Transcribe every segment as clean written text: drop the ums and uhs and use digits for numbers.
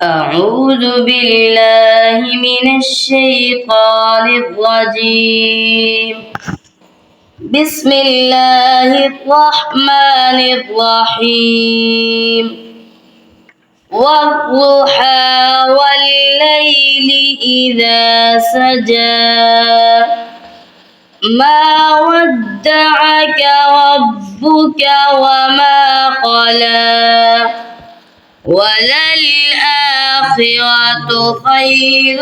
أعوذ بالله من الشيطان الرجيم. بسم الله الرحمن الرحيم. والضحى والليل إذا سجى ما ودعك ربك وما قلى وللآخرة خير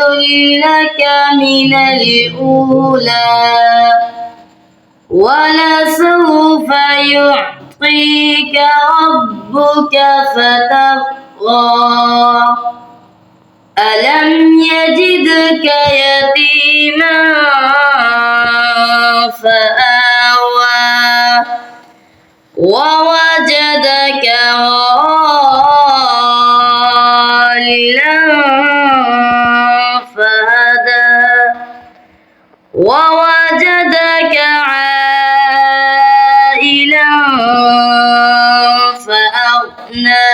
لك من الأولى ولسوف يعطيك ربك فترضى ألم يجدك يتيما فآوى ووجدك ضالا فهدى ووجدك عائلا فأغنى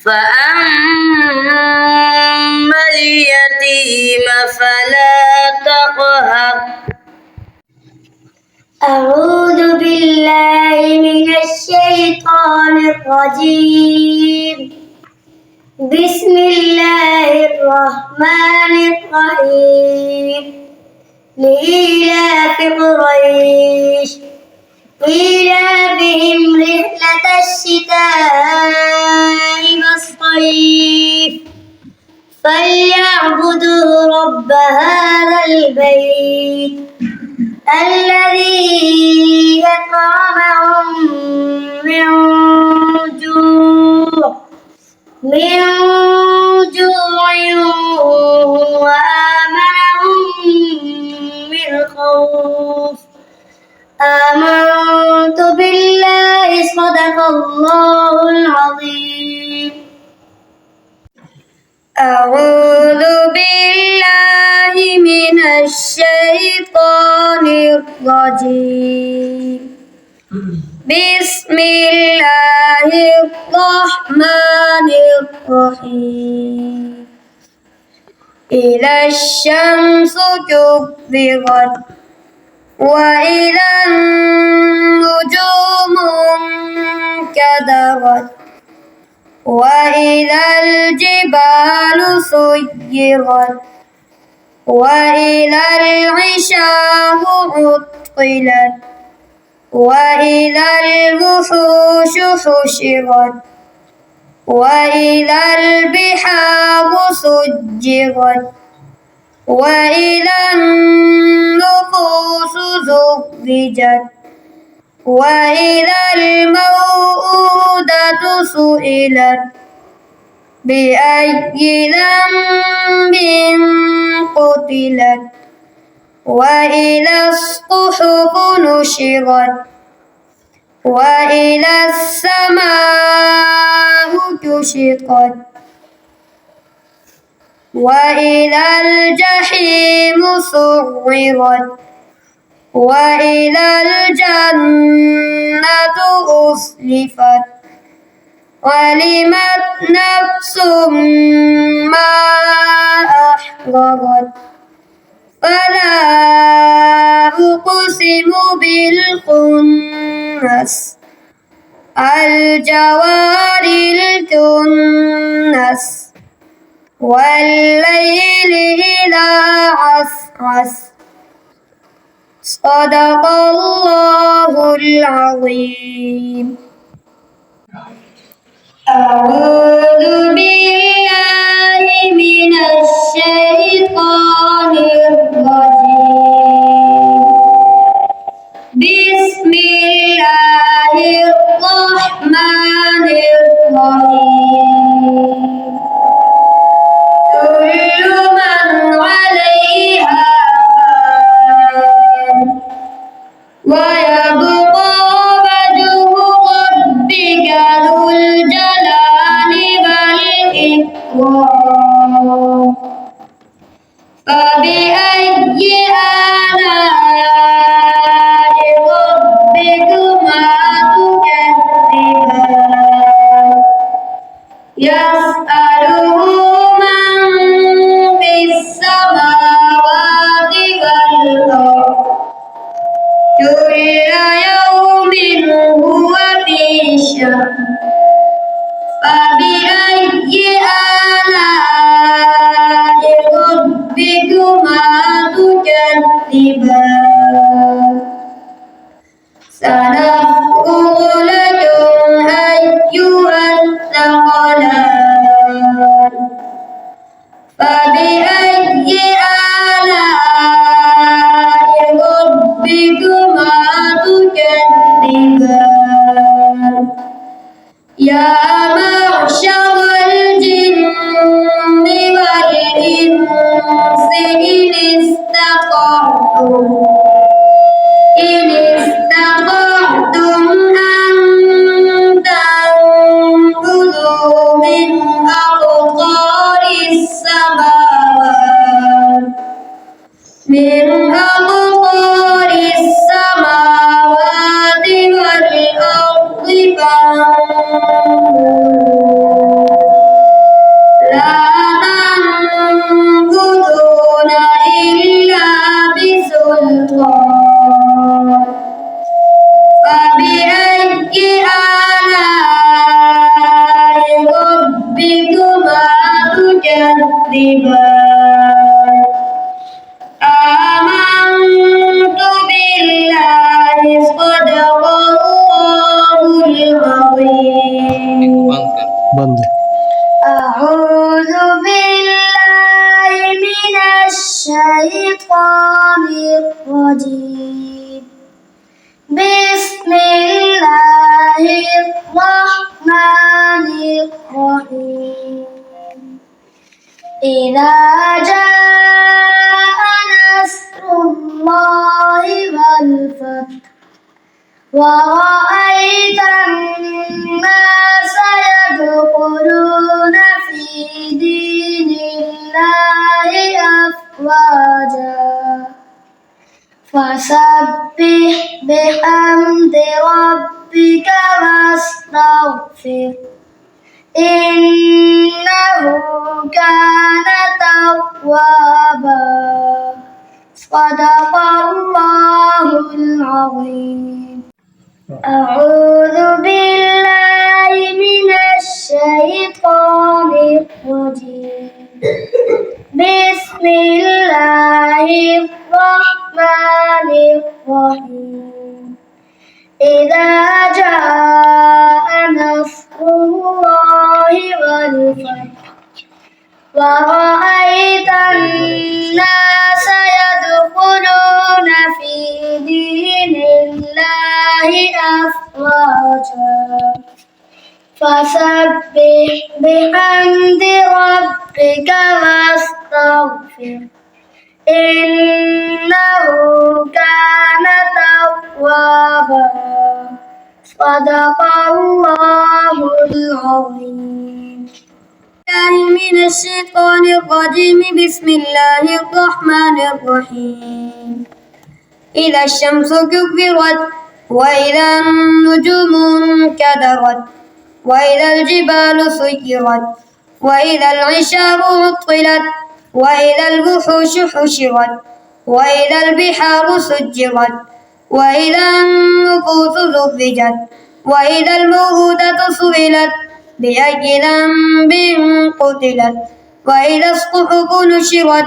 فأما اليتيم فلا تقهر. أعوذ بالله من الشيطان الرجيم. بسم الله الرحمن الرحيم. لإيلاف قريش إيلافهم رحلة الشتاء والصيف فليعبدوا رب هذا البيت الذي أطعمهم من جوع وآمنهم من خوف. آمنت بالله صدق الله العظيم. أعوذ بالله من الشيطان الرجيم. بسم الله الرحمن الرحيم. إذا الشمس كبرت وإذا النجوم انكدرت وإذا الجبال سيرت وإذا العشار عطلت وإذا الوحوش حشرت وإذا البحار سجرت وإذا النفوس زوجت وإذا الموءودة سئلت بأي ذنب قتلت وإذا الصحف نشرت وإذا السماء كشطت وإذا الجحيم سعرت وإذا الجنة أزلفت علمت نفس ما أحضرت فلا أقسم بالخنس الجوار الكنس والليل إذا عسعس صدق الله العظيم. أعوذ بالله من الشيطان الرجيم. بسم الله الرحمن الرحيم. كل من عليها فان ويبقى وجه ربك ذو الجلال والإكرام. فبأي آلاء ربكما تكذبان يسأله من في السماوات والأرض كل يوم هو في شأن فبأي آلاء ربكما تكذبان سنفرغ لكم أيها الثقلان فبأي آلاء ربكما تكذبان يا معشر الجن والإنس إن استطعتم أن تنفذوا من أقطار السماوات والأرض فانفذوا لا تنفذون إلا بسلطان فبأي آلاء ربكما تكذبان آمنت بالله صدق الله العظيم बंद है। أعوذ بالله من الشيطان الرجيم بسم الله الرحمن الرحيم إذا جاء نصر الله والفتح ورأيت الناس يدخلون في دين الله أفواجا فسبح بحمد ربك واستغفر إنه كان توابا صدق الله العظيم أعوذ بالله من الشيطان الرجيم بسم الله الرحمن الرحيم إذا جاء نصر الله والفتح ورأيت الناس يدخلون في دين الله أفواجا فسبح بحمد ربك واستغفر إنه كان توابا صدق الله العظيم من الشيطان الرجيم بسم الله الرحمن الرحيم إذا الشمس كبرت وإذا النجوم انكدرت وإذا الجبال سيرت وإذا العشار عطلت وإذا الوحوش حشرت وإذا البحار سجرت وإذا النفوس زوجت وإذا الموءودة سئلت بأي ذنب قتلت وإذا الصحف نشرت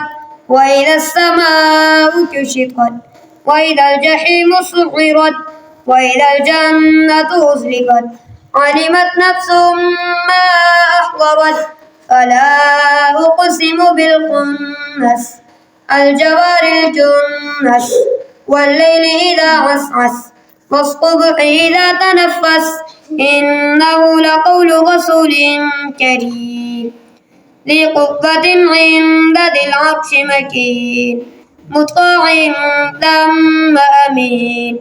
وإذا السماء كشطت وإذا الجحيم سعرت وإذا الجنة أزلفت علمت نفس ما أحضرت فلا أقسم بالخنس الجوار الجنس والليل إذا عسعس والصبح إذا تنفس إنه لقول رسول كريم ذي قوة عند ذي العرش مكين مطاع ثم أمين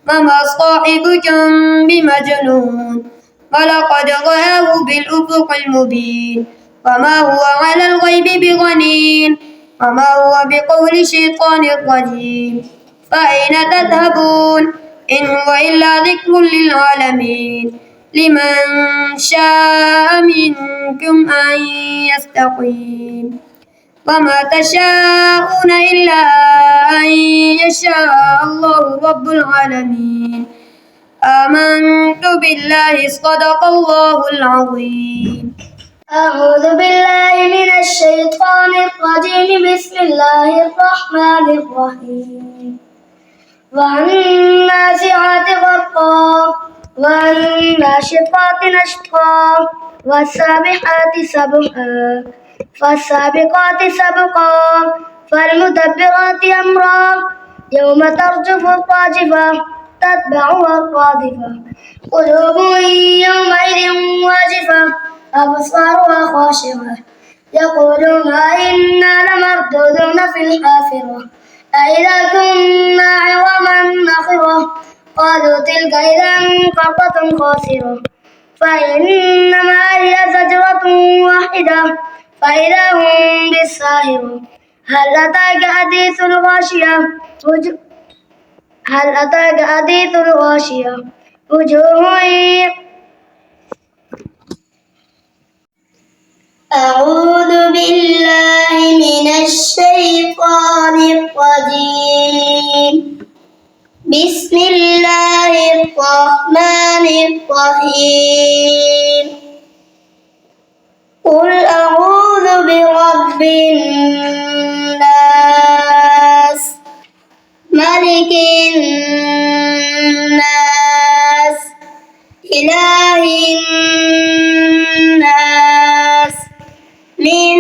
وما صاحبكم بمجنون ولقد رآه بالأفق المبين وما هو على الغيب بضنين وما هو بقول شيطان رجيم فأين تذهبون إن هو إلا ذكر للعالمين لمن شاء منكم أن يستقيم وما تشاءون إلا أن يشاء الله رب العالمين آمنت بالله صدق الله العظيم أعوذ بالله من الشيطان الرجيم بسم الله الرحمن الرحيم والنازعات غرقا والناشطات نشطا والسابحات سبحا فالسابقات سبقا فالمدبرات أمرا يوم ترجف الراجفة تتبعها الرادفة قلوب يومئذ واجفة أبصارها خاشعة يقولون إنا لمردودون في الحافرة أإذا كنا عظاما نخرة قالوا تلك إذا كرة خاسرة فإنما هي زجرة واحدة فإذا هم بالساهرة هل أتاك حديث الغاشية وجوه أعوذ بالله من الشيطان الرجيم بسم الله الرحمن الرحيم قل أعوذ برب الناس ملك الناس إله الناس من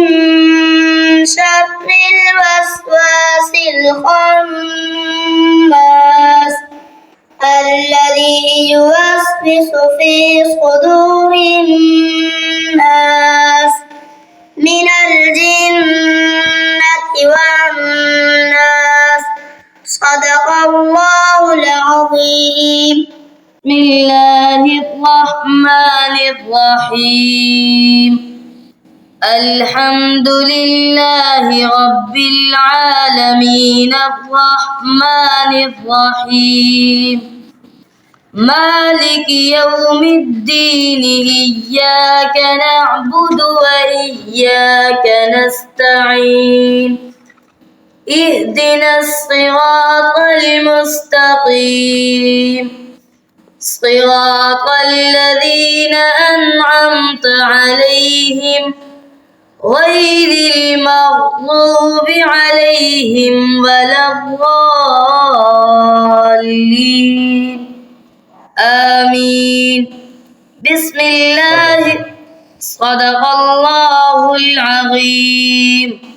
شر الوسواس الخناس الذي يوسوس في صدور الناس من الجنة والناس صدق الله العظيم بسم الله الرحمن الرحيم الحمد لله رب العالمين الرحمن الرحيم مالك يوم الدين إياك نعبد وإياك نستعين اهدنا الصراط المستقيم صراط الذين أنعمت عليهم غير المغضوب عليهم ولا الضالين آمين بسم الله صدق الله العظيم